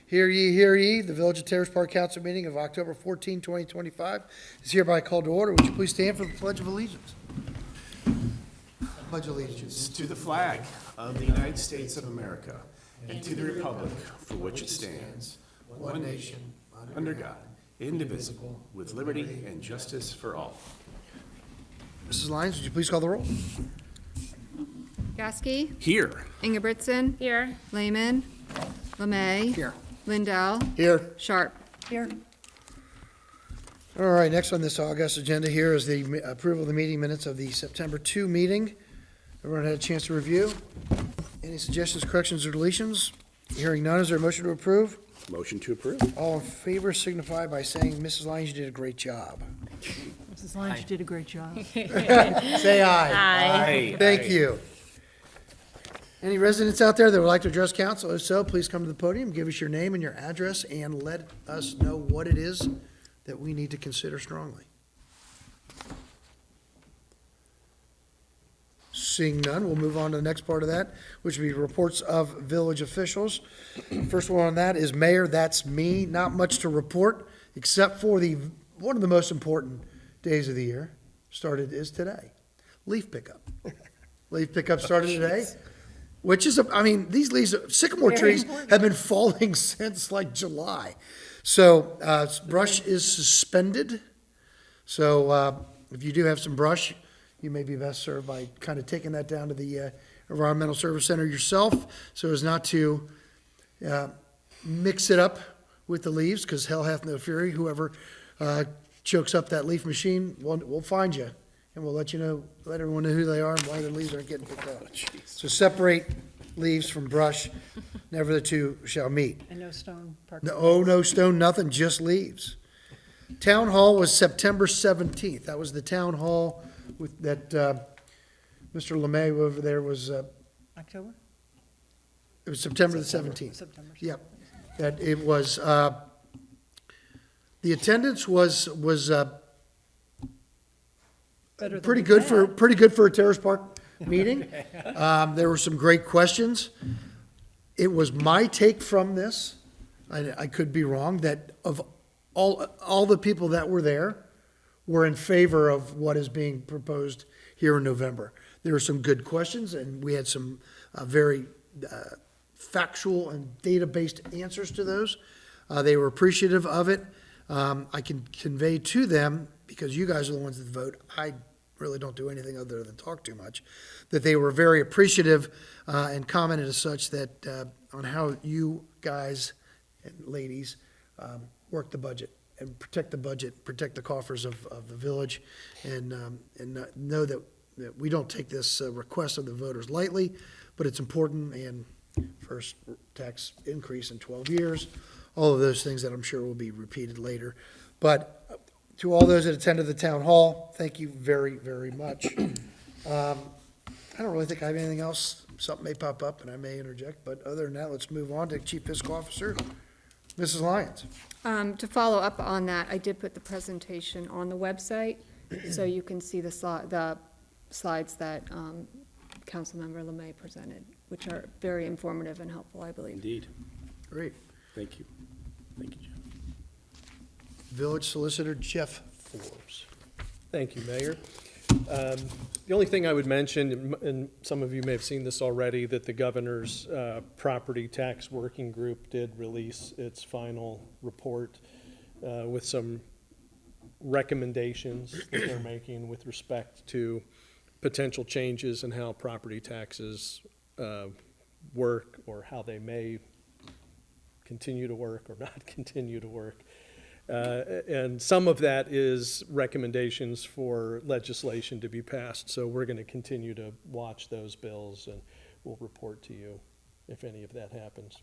Hear ye, hear ye. The Village of Terrace Park Council meeting of October 14, 2025 is hereby called to order. Would you please stand for the Pledge of Allegiance? Pledge allegiance To the flag of the United States of America and to the republic for which it stands, one nation, under God, indivisible, with liberty and justice for all. Mrs. Lyons, would you please call the roll? Gasky, Here. Ingebrigtsen. Here. Lehman. LeMay. Here. Lindell. Here. Sharp. Here. All right, next on this August agenda here is the approval of the meeting minutes of the September 2 meeting. Everyone had a chance to review. Any suggestions, corrections, or deletions? Hearing none, is there a motion to approve? Motion to approve. All in favor signify by saying, Mrs. Lyons, you did a great job. Mrs. Lyons, you did a great job. Say aye. Aye. Thank you. Any residents out there that would like to address council? If so, please come to the podium, give us your name and your address, and let us know what it is that we need to consider strongly. Seeing none, we'll move on to the next part of that, which would be reports of village officials. First one on that is Mayor, that's me. Not much to report, except for one of the most important days of the year is today. Leaf pickup. Leaf pickup started today. Which is, these leaves, sycamore trees have been falling since like July. So brush is suspended. So if you do have some brush, you may be best served by kind of taking that down to the Environmental Service Center yourself so as not to mix it up with the leaves, because hell hath no fury. Whoever chokes up that leaf machine, we'll find you. And we'll let everyone know who they are and why their leaves aren't getting picked up. So separate leaves from brush, never the two shall meet. And no stone park. No stone, nothing, just leaves. Town Hall was September 17th. That was the town hall that Mr. LeMay over there was, October? it was September the 17th. September. Yep. That it was, the attendance was Better than pretty we good had. for a Terrace Park meeting. There were some great questions. It was my take from this, I could be wrong, that of all the people that were there were in favor of what is being proposed here in November. There were some good questions, and we had some very factual and data-based answers to those. They were appreciative of it. I can convey to them, because you guys are the ones that vote, I really don't do anything other than talk too much, that they were very appreciative and commented as such that on how you guys and ladies work the budget and protect the budget, protect the coffers of the village, and know that we don't take this request of the voters lightly, but it's important, and first tax increase in 12 years, all of those things that I'm sure will be repeated later. But to all those that attended the town hall, thank you very, very much. I don't really think I have anything else. Something may pop up and I may interject, but other than that, let's move on to Chief Fiscal Officer, Mrs. Lyons. To follow up on that, I did put the presentation on the website, so you can see the slides that Councilmember LeMay presented, which are very informative and helpful, I believe. Indeed. Great. Thank you. Thank you, Jeff. Village Solicitor Jeff Forbes. Thank you, Mayor. The only thing I would mention, and some of you may have seen this already, that the governor's property tax working group did release its final report with some recommendations that they're making with respect to potential changes in how property taxes work, or how they may continue to work or not continue to work. And some of that is recommendations for legislation to be passed. So we're going to continue to watch those bills, and we'll report to you if any of that happens.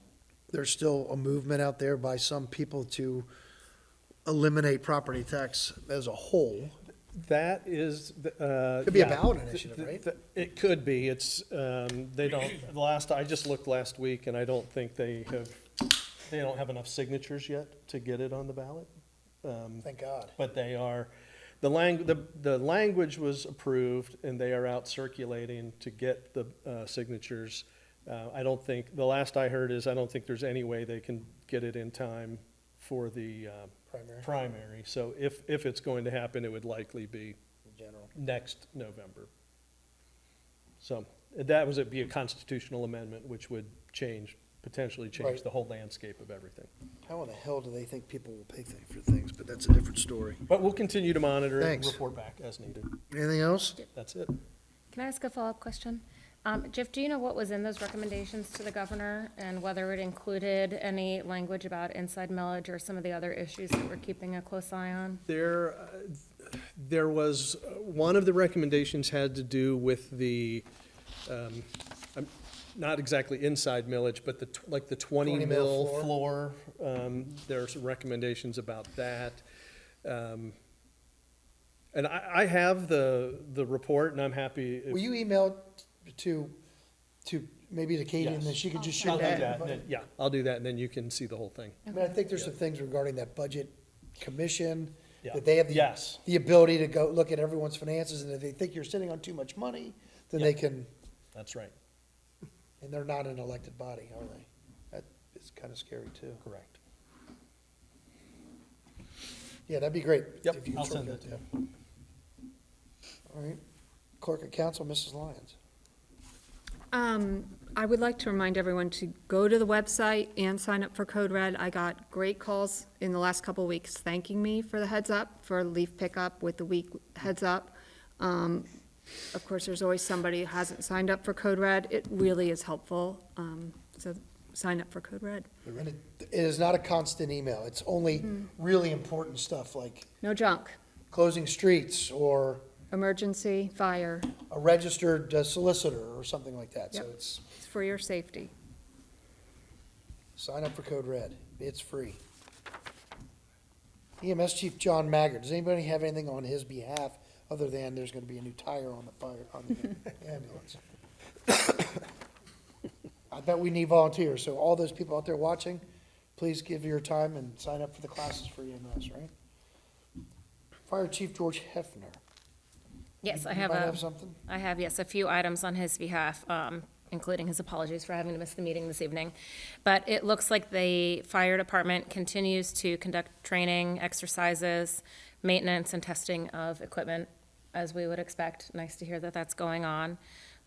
There's still a movement out there by some people to eliminate property tax as a whole. That is, Could be a ballot initiative, right? It could be. It's, they don't, I just looked last week, and I don't think they don't have enough signatures yet to get it on the ballot. Thank God. But they are, the language was approved, and they are out circulating to get the signatures I don't think, the last I heard is I don't think there's any way they can get it in time for the primary. So if it's going to happen, it would likely be next November. So that would be a constitutional amendment, which would potentially change Right. the whole landscape of everything. How in the hell do they think people will pay for things? But that's a different story. But we'll continue to monitor it and Thanks. report back as needed. Anything else? That's it. Can I ask a follow-up question? Jeff, do you know what was in those recommendations to the governor and whether it included any language about inside millage or some of the other issues that we're keeping a close eye on? There was, one of the recommendations had to do with the, not exactly inside millage, but like the 20 20 mil mil floor. There are some recommendations about that. And I have the report, and I'm happy. Will you email to maybe to Katie, and then she could just shoot I'll do that? that, and then- yeah, I'll do that, and then you can see the whole thing. I mean, I think there's some things regarding that budget commission, Yeah. that they have Yes. the ability to go look at everyone's finances, and if they think you're sitting on too much money, then they can, That's right, and they're not an elected body, are they? That is kind of scary too. correct. Yeah, that'd be great. Yep, if you could I'll sort send that it to out. All right. Clerk of Council, Mrs. Lyons. I would like to remind everyone to go to the website and sign up for Code Red. I got great calls in the last couple of weeks thanking me for the heads up, for leaf pickup with the week heads up. Of course, there's always somebody who hasn't signed up for Code Red. It really is helpful, so sign up for Code Red. And it is not a constant email. It's only really important stuff like No junk, closing streets or emergency, fire, a registered solicitor or something like that. So Yep. it's, it's for your safety. sign up for Code Red. It's free. EMS Chief John Maggard, does anybody have anything on his behalf other than there's gonna be a new tire on the fire, on the ambulance? I bet we need volunteers, so all those people out there watching, please give your time and sign up for the classes for EMS, right? Fire Chief George Hefner. Yes, I You have might have something? a few items on his behalf, including his apologies for having to miss the meeting this evening. But it looks like the fire department continues to conduct training, exercises, maintenance, and testing of equipment, as we would expect. Nice to hear that that's going on.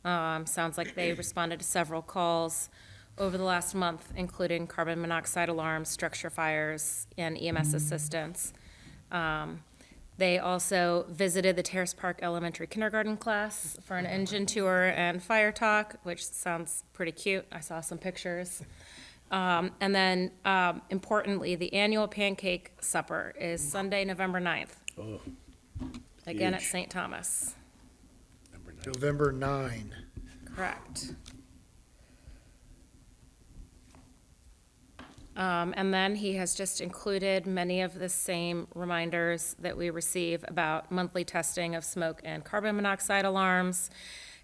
Sounds like they responded to several calls over the last month, including carbon monoxide alarms, structure fires, and EMS assistance. They also visited the Terrace Park Elementary Kindergarten class for an engine tour and fire talk, which sounds pretty cute. I saw some pictures. And then, importantly, the annual pancake supper is Sunday, November 9th. Oh, Again at huge. St. Thomas. Number 9. November 9. Correct. And then he has just included many of the same reminders that we receive about monthly testing of smoke and carbon monoxide alarms,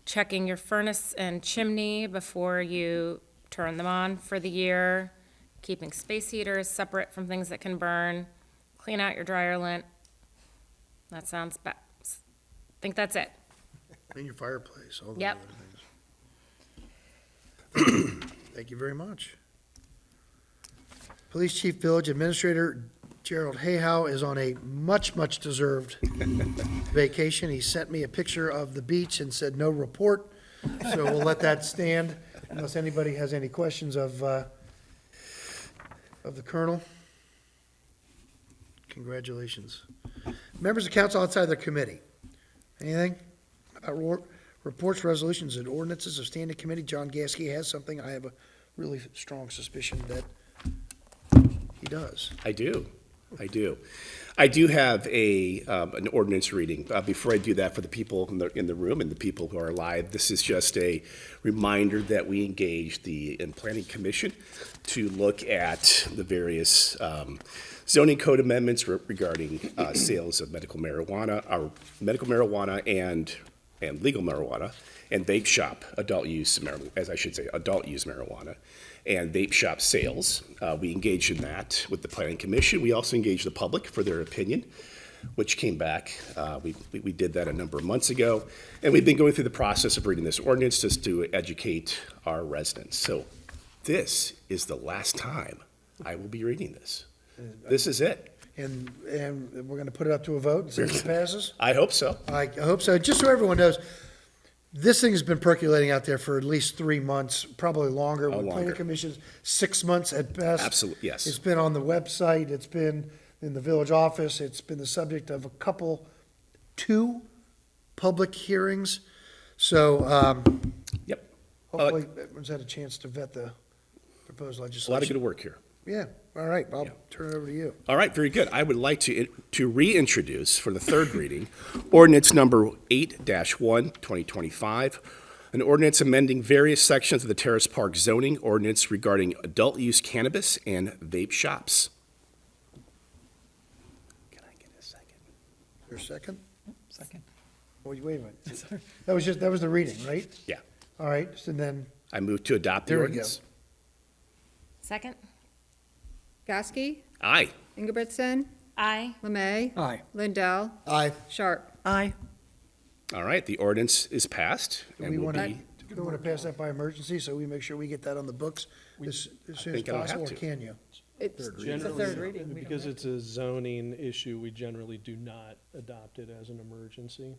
checking your furnace and chimney before you turn them on for the year, keeping space heaters separate from things that can burn, clean out your dryer lint. That sounds I think that's it. In your fireplace, all those Yep. other things. Thank you very much. Police Chief Village Administrator Gerald Hayhow is on a much deserved vacation. He sent me a picture of the beach and said no report, so we'll let that stand unless anybody has any questions of the Colonel. Congratulations. Members of council outside their committee. Anything? About reports, resolutions, and ordinances of standing committee? John Gasky has something. I have a really strong suspicion that he does. I do. I do have an ordinance reading. Before I do that, for the people in the room and the people who are live, this is just a reminder that we engaged the Planning Commission to look at the various zoning code amendments regarding sales of medical marijuana and legal marijuana, and vape shop adult use marijuana, and vape shop sales. We engaged in that with the Planning Commission. We also engaged the public for their opinion. which came back. We did that a number of months ago, and we've been going through the process of reading this ordinance just to educate our residents. So this is the last time I will be reading this. This is it. And we're gonna put it up to a vote and see if it passes? I hope so. I hope so. Just so everyone knows, this thing has been percolating out there for at least 3 months, probably longer. Oh, With planning longer. commissions, 6 months at best. Absolutely, yes. It's been on the website, it's been in the village office, it's been the subject of two public hearings. So, Yep. hopefully everyone's had a chance to vet the proposed A legislation. lot of good work here. Yeah, all right, I'll Yeah. turn it over to you. All right, very good. I would like to reintroduce for the third reading, ordinance number 8-1, 2025, an ordinance amending various sections of the Terrace Park zoning ordinance regarding adult-use cannabis and vape shops. Can I get a second? Your second? Second. Wait a minute. That was the reading, right? Yeah. All right, so then, I move to adopt the There we go. ordinance. Second? Gasky, Aye. Ingebrigtsen, Aye. Lemay. Aye. Lindell, aye. Sharp. Aye. All right, the ordinance is passed Do and we will want to, be, do we want to pass that by emergency, so we make sure we get that on the books as soon as think I don't have possible, or to. can you? It's It's a third reading. We don't Because have it's a zoning issue, we generally do not adopt it as an emergency.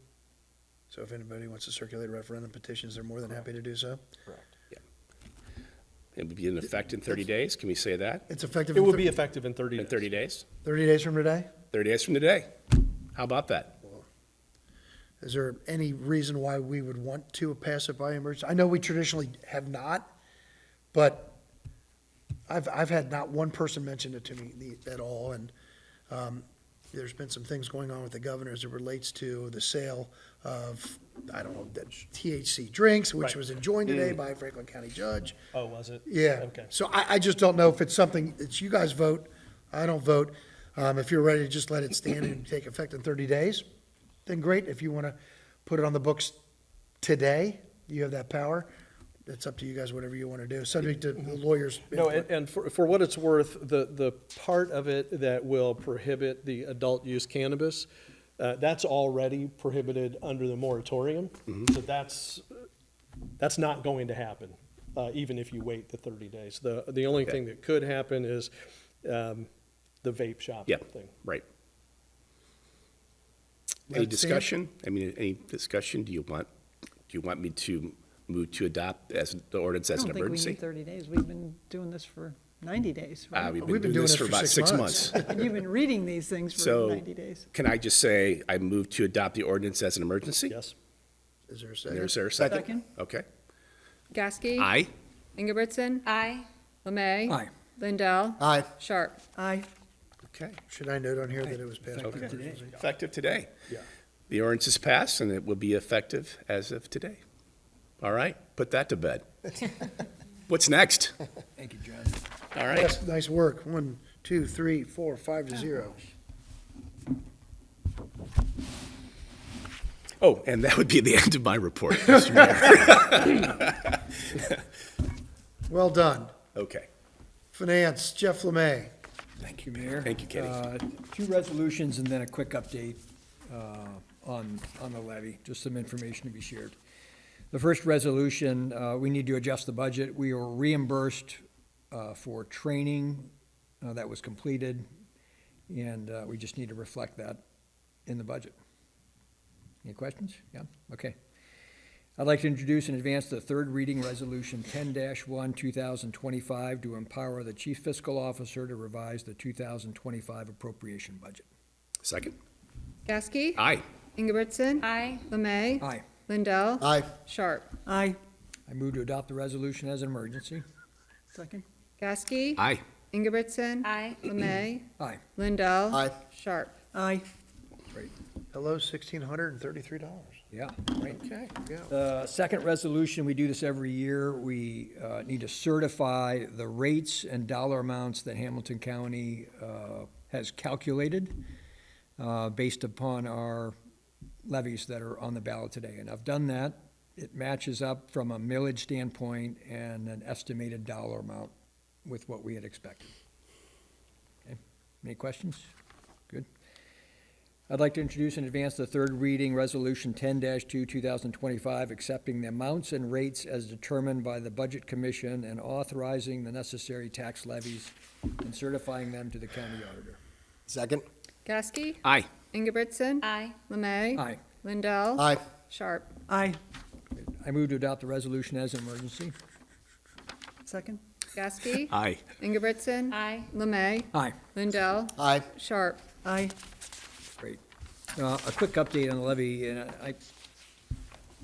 So if anybody wants to circulate referendum petitions, they're more than happy to do so. Correct. it will be in effect in 30 days. Can we say that? It's effective It in will be effective in 30 In days. 30 days? 30 days from today? 30 days from today. How about that? Is there any reason why we would want to pass it by emergency? I know we traditionally have not, but I've had not one person mention it to me at all, and there's been some things going on with the governor as it relates to the sale of, I don't know, the THC drinks, which Right. was enjoined today by a Franklin County judge. Oh, was it? Yeah. Okay. So I just don't know if it's something, it's you guys vote, I don't vote. If you're ready to just let it stand and take effect in 30 days, then great. If you want to put it on the books today, you have that power. It's up to you guys, whatever you want to do, subject to the lawyers' No, input. and for what it's worth, the part of it that will prohibit the adult use cannabis, that's already prohibited under the moratorium. So that's not going to happen, even if you wait the 30 days. The only thing that could happen is the vape shop Yeah, thing. right. Let Any it stand. discussion? I mean, any discussion? Do you want me to move to adopt as the ordinance I as an don't think we emergency? need 30 days. We've been doing this for 90 days, right? We've been doing this for about 6 months. And you've been reading these things for So 90 days. can I just say I move to adopt the ordinance as an emergency? Yes. Is there a Is second? there a second? Second. Okay. Gasky. Aye. Ingebrigtsen, Aye. Lemay. Aye. Lindell, Aye. Sharp. Aye. Okay. Should I note on here that it was passed by Okay. emergency? Effective today. Yeah. The ordinance is passed and it will be effective as of today. All right, put that to bed. What's next? Thank you, John. All right. Yes, nice work. 1, 2, 3, 4, 5-0. Oh, and that would be the end of my report, Mr. Mayor. Well done. Okay. Finance, Jeff Lemay. Thank you, Mayor. Thank you, Kenny. 2 resolutions and then a quick update on the levy, just some information to be shared. The first resolution, we need to adjust the budget. We were reimbursed for training that was completed, and we just need to reflect that in the budget. Any questions? Yeah? Okay. I'd like to introduce and advance the third reading resolution 10-1, 2025, to empower the chief fiscal officer to revise the 2025 appropriation budget. Second. Gasky. Aye. Ingebrigtsen. Aye. Lemay. Aye. Lindell. Aye. Sharp. Aye. I move to adopt the resolution as an emergency. Second. Gasky. Aye. Ingebrigtsen. Aye. Lemay. Aye. Lindell. Aye. Sharp. Aye. Hello, $1,633. Yeah. Okay. The second resolution, we do this every year. We need to certify the rates and dollar amounts that Hamilton County has calculated based upon our levies that are on the ballot today. And I've done that. It matches up from a millage standpoint and an estimated dollar amount with what we had expected. Okay. Any questions? Good. I'd like to introduce and advance the third reading, Resolution 10-2, 2025, accepting the amounts and rates as determined by the Budget Commission and authorizing the necessary tax levies and certifying them to the county auditor. Second? Gasky. Aye. Ingebrigtsen. Aye. Lemay. Aye. Lindell. Aye. Sharp. Aye. I move to adopt the resolution as an emergency. Second? Gasky. Aye. Ingebrigtsen. Aye. Lemay. Aye. Lindell. Aye. Sharp. Aye. Great. A quick update on the levy, and I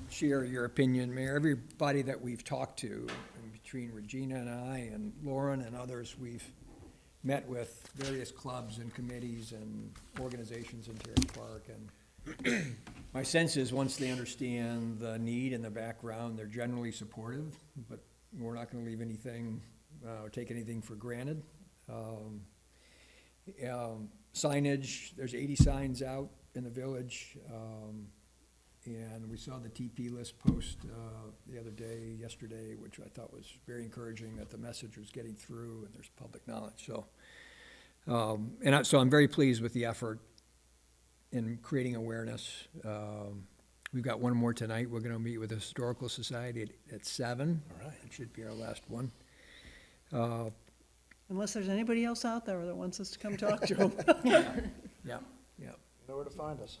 share your opinion, Mayor. Everybody that we've talked to, in between Regina and I and Lauren and others, we've met with various clubs and committees and organizations in Terrace Park. And my sense is, once they understand the need and the background, they're generally supportive, but we're not gonna leave anything, or take anything for granted. Signage, there's 80 signs out in the village, and we saw the TP list post the other day, yesterday, which I thought was very encouraging, that the message was getting through and there's public knowledge, so. So I'm very pleased with the effort in creating awareness. We've got one more tonight. We're gonna meet with the Historical Society at 7. All right. It should be our last one. Unless there's anybody else out there that wants us to come talk to them. Yeah, yeah. Know where to find us.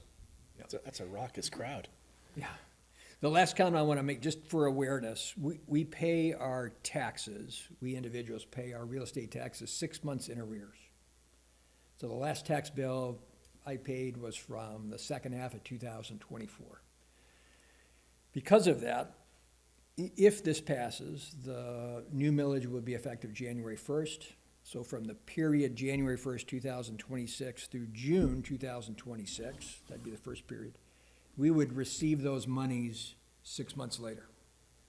That's a raucous crowd. Yeah. The last comment I want to make, just for awareness, we pay our taxes, we individuals pay our real estate taxes 6 months in arrears. So the last tax bill I paid was from the second half of 2024. Because of that, if this passes, the new millage will be effective January 1st. So from the period January 1st, 2026 through June 2026, that'd be the first period, we would receive those monies 6 months later.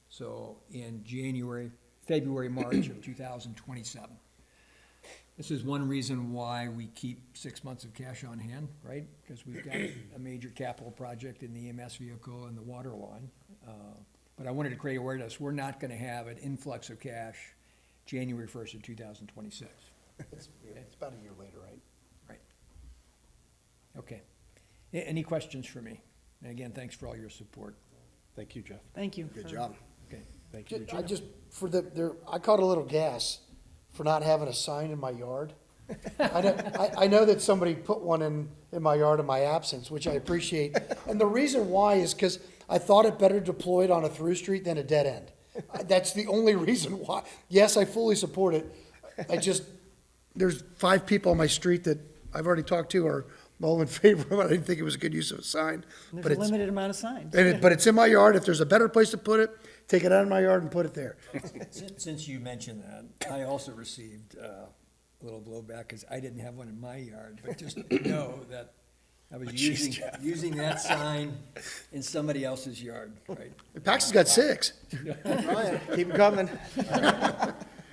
So in January, February, March of 2027. This is one reason why we keep 6 months of cash on hand, right? Because we've got a major capital project in the EMS vehicle and the water line. But I wanted to create awareness, we're not gonna have an influx of cash January 1st of 2026. It's about a year later, right? Right. Okay. Any questions for me? And again, thanks for all your support. Thank you, Jeff. Thank you. Good for- job. Okay. Thank you, I Regina. just, I caught a little gas for not having a sign in my yard. I know that somebody put one in my yard in my absence, which I appreciate. And the reason why is because I thought it better deployed on a through street than a dead end. That's the only reason why. Yes, I fully support it. There's 5 people on my street that I've already talked to are all in favor of it. I didn't think it was a good use of a sign. There's But a it's, limited amount of signs. but it's in my yard. If there's a better place to put it, take it out of my yard and put it there. Since you mentioned that, I also received a little blowback because I didn't have one in my yard, but just know that I was using that sign in somebody else's yard, right? Paxton's got 6. Ryan, keep it coming.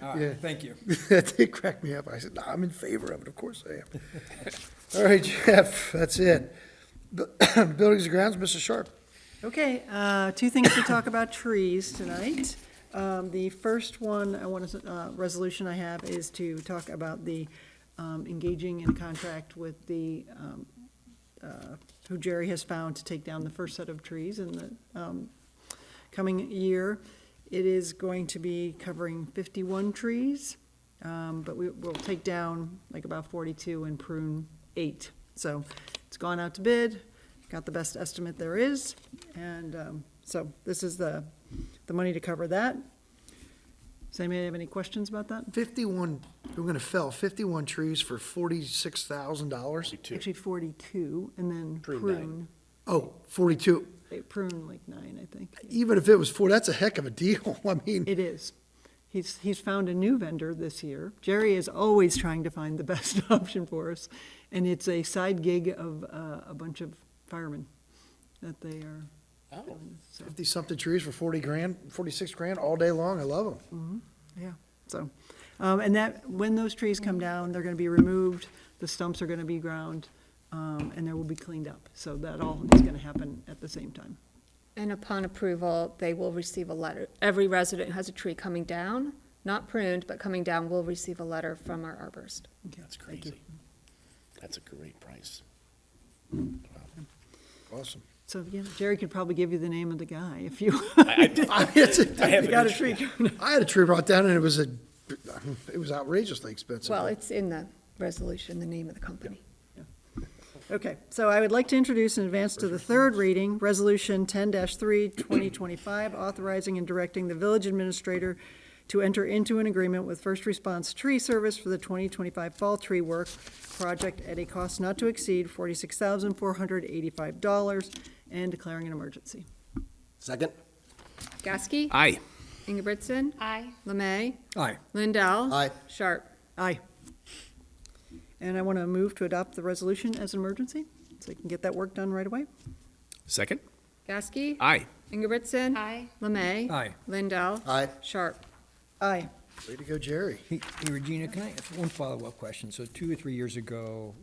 All Yeah. right, thank you. That did crack me up. I said, no, I'm in favor of it. Of course I am. All right, Jeff, that's it. Buildings and grounds, Mrs. Sharp. Okay, 2 things to talk about trees tonight. The first one, resolution I have is to talk about the engaging in a contract with the, who Jerry has found to take down the first set of trees in the coming year. It is going to be covering 51 trees, but we'll take down like about 42 and prune 8. So it's gone out to bid, got the best estimate there is, and so this is the money to cover that. Does anybody have any questions about that? 51, we're gonna fell 51 trees for $46,000. Actually 42, and then Prune prune. Oh, 42. They prune like 9, I think. Even if it was 4, that's a heck of a deal. I mean, It is. He's found a new vendor this year. Jerry is always trying to find the best option for us, and it's a side gig of a bunch of firemen that they are doing. So, 50-something trees for 40 grand, 46 grand all day long. I love them. yeah, so, and that, when those trees come down, they're gonna be removed, the stumps are gonna be ground, and they will be cleaned up. So that all is gonna happen at the same time. And upon approval, they will receive a letter. Every resident who has a tree coming down, not pruned, but coming down, will receive a letter from our arborist. That's crazy. That's a great price. Awesome. So, yeah, Jerry could probably give you the name of the guy if you I have got a an tree coming. I had a tree brought down and it was outrageously expensive. Well, it's in the resolution, the name of the company. Okay, so I would like to introduce and advance to the third reading, Resolution 10-3, 2025, authorizing and directing the village administrator to enter into an agreement with First Response Tree Service for the 2025 fall tree work project at a cost not to exceed $46,485 and declaring an emergency. Second? Gasky? Aye. Ingebrigtsen? Aye. Lemay? Aye. Lindell? Aye. Sharp? Aye. And I want to move to adopt the resolution as an emergency, so we can get that work done right away. Second? Gasky? Aye. Ingebrigtsen? Aye. Lemay? Aye. Lindell? Aye. Sharp? Aye. Way to go, Jerry. Hey, Regina, can I ask one follow-up question? So 2 or 3 years ago,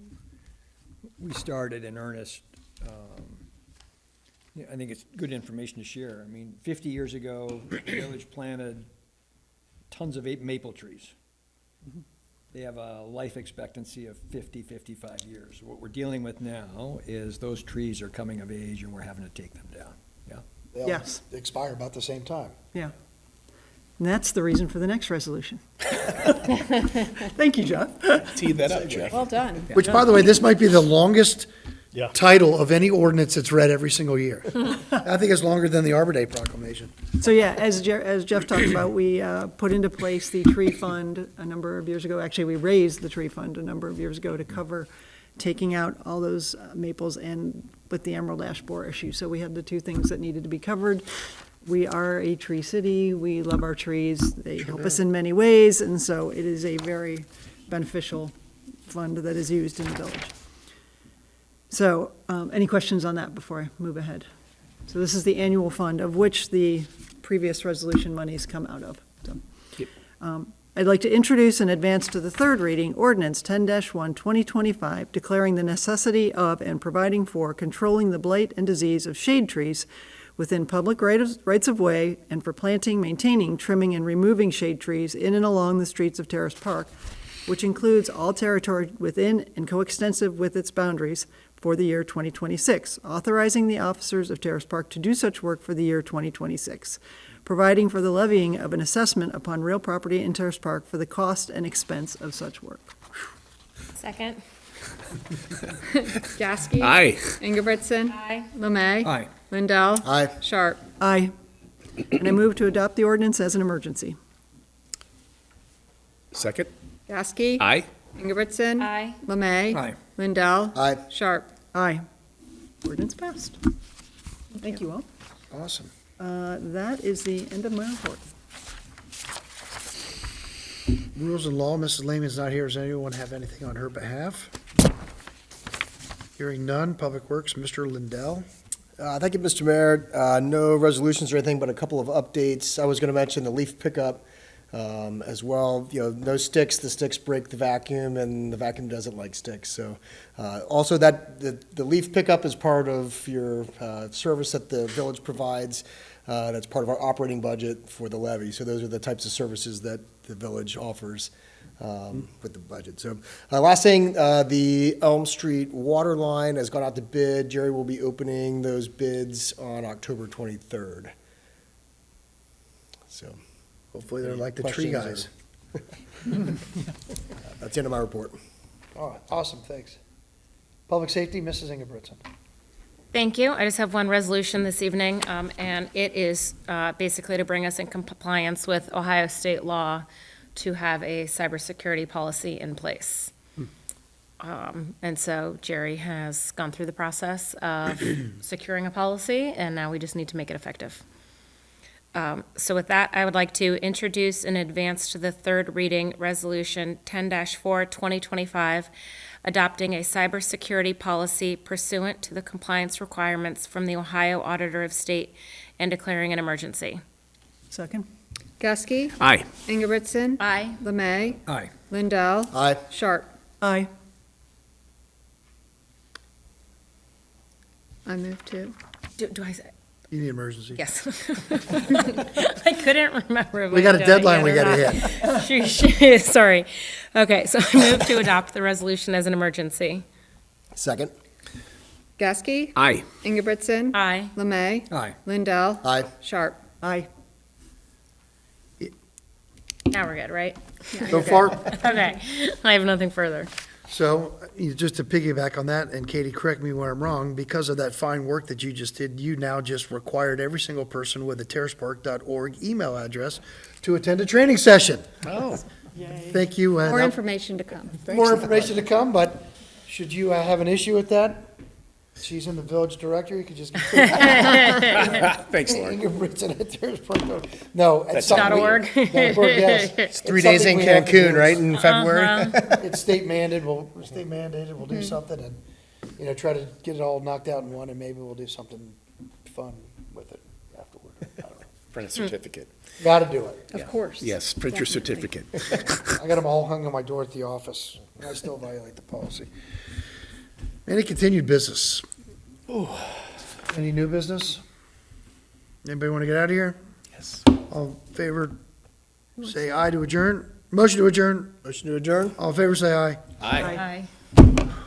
we started in earnest, yeah, I think it's good information to share. I mean, 50 years ago, the village planted tons of maple trees. They have a life expectancy of 50, 55 years. What we're dealing with now is those trees are coming of age and we're having to take them down, yeah? They all Yes. expire about the same time. Yeah. And that's the reason for the next resolution. Thank you, Jeff. Tee that up, Jeff. Well done. Which, by the way, this might be the longest Yeah. title of any ordinance that's read every single year. I think it's longer than the Arbor Day proclamation. So, yeah, as Jeff talked about, we put into place the tree fund a number of years ago. Actually, we raised the tree fund a number of years ago to cover taking out all those maples and with the emerald ash borer issue. So we had the two things that needed to be covered. We are a tree city. We love our trees. They help us in many ways, and so it is a very beneficial fund that is used in the village. So, any questions on that before I move ahead? So this is the annual fund of which the previous resolution monies come out of. So, Yep. I'd like to introduce and advance to the third reading, ordinance 10-1, 2025, declaring the necessity of and providing for controlling the blight and disease of shade trees within public rights of way and for planting, maintaining, trimming, and removing shade trees in and along the streets of Terrace Park, which includes all territory within and coextensive with its boundaries for the year 2026, authorizing the officers of Terrace Park to do such work for the year 2026, providing for the levying of an assessment upon real property in Terrace Park for the cost and expense of such work. Second. Gasky? Aye. Ingebrigtsen? Aye. Lemay? Aye. Lindell? Aye. Sharp? Aye. And I move to adopt the ordinance as an emergency. Second? Gasky? Aye. Ingebrigtsen? Aye. Lemay? Aye. Lindell? Aye. Sharp? Aye. Ordinance passed. Thank you all. Awesome. That is the end of my report. Rules and Law, Mrs. Lehman's not here. Does anyone have anything on her behalf? Hearing none. Public Works, Mr. Lindell. Thank you, Mr. Mayor. No resolutions or anything, but a couple of updates. I was going to mention the leaf pickup as well. You know, no sticks. The sticks break the vacuum, and the vacuum doesn't like sticks. So, also that the leaf pickup is part of your service that the village provides. That's part of our operating budget for the levy. So those are the types of services that the village offers with the budget. So last thing, the Elm Street water line has gone out to bid. Jerry will be opening those bids on October 23rd. So Hopefully they're like the tree guys. questions that's the end of my report. All right, awesome, thanks. Public Safety, Mrs. Ingebrigtsen. Thank you. I just have one resolution this evening, and it is basically to bring us in compliance with Ohio state law to have a cybersecurity policy in place. And so Jerry has gone through the process of securing a policy, and now we just need to make it effective. So with that, I would like to introduce and advance to the third reading Resolution 10-4, 2025, adopting a cybersecurity policy pursuant to the compliance requirements from the Ohio Auditor of State and declaring an emergency. Second? Gasky? Aye. Ingebrigtsen? Aye. Lemay? Aye. Lindell? Aye. Sharp? Aye. I move to. Do I say? You need emergency. Yes. I couldn't remember. if We I got a did it deadline we yet or gotta not. hit. Sorry. Okay, so I move to adopt the resolution as an emergency. Second. Gasky. Aye. Ingebrigtsen. Aye. Lemay. Aye. Lindell. Aye. Sharp. Aye. Now we're good, right? So far, Okay, I have nothing further. so, just to piggyback on that, and Katie, correct me when I'm wrong, because of that fine work that you just did, you now just required every single person with a terracepark.org email address to attend a training session. Oh. Thank you. More information to come. More information to come, but should you have an issue with that? She's in the village director, you could just. Thanks, Lauren. Ingebrigtsen at terracepark.org. No, it's That's something. we- .org. .org, yes. It's 3 days in something we have to do. Cancun, right, in February? It's state mandated, we'll do something and, try to get it all knocked out in one, and maybe we'll do something fun with it afterward. I don't know. Print a certificate. Gotta do it. Of course. Yes, print your Definitely. certificate. I got them all hung on my door at the office, and I still violate the policy. Any continued business? Any new business? Anybody want to get out of here? Yes. All in favor, say aye to adjourn. Motion to adjourn. Motion to adjourn? All in favor, say aye. Aye. Aye.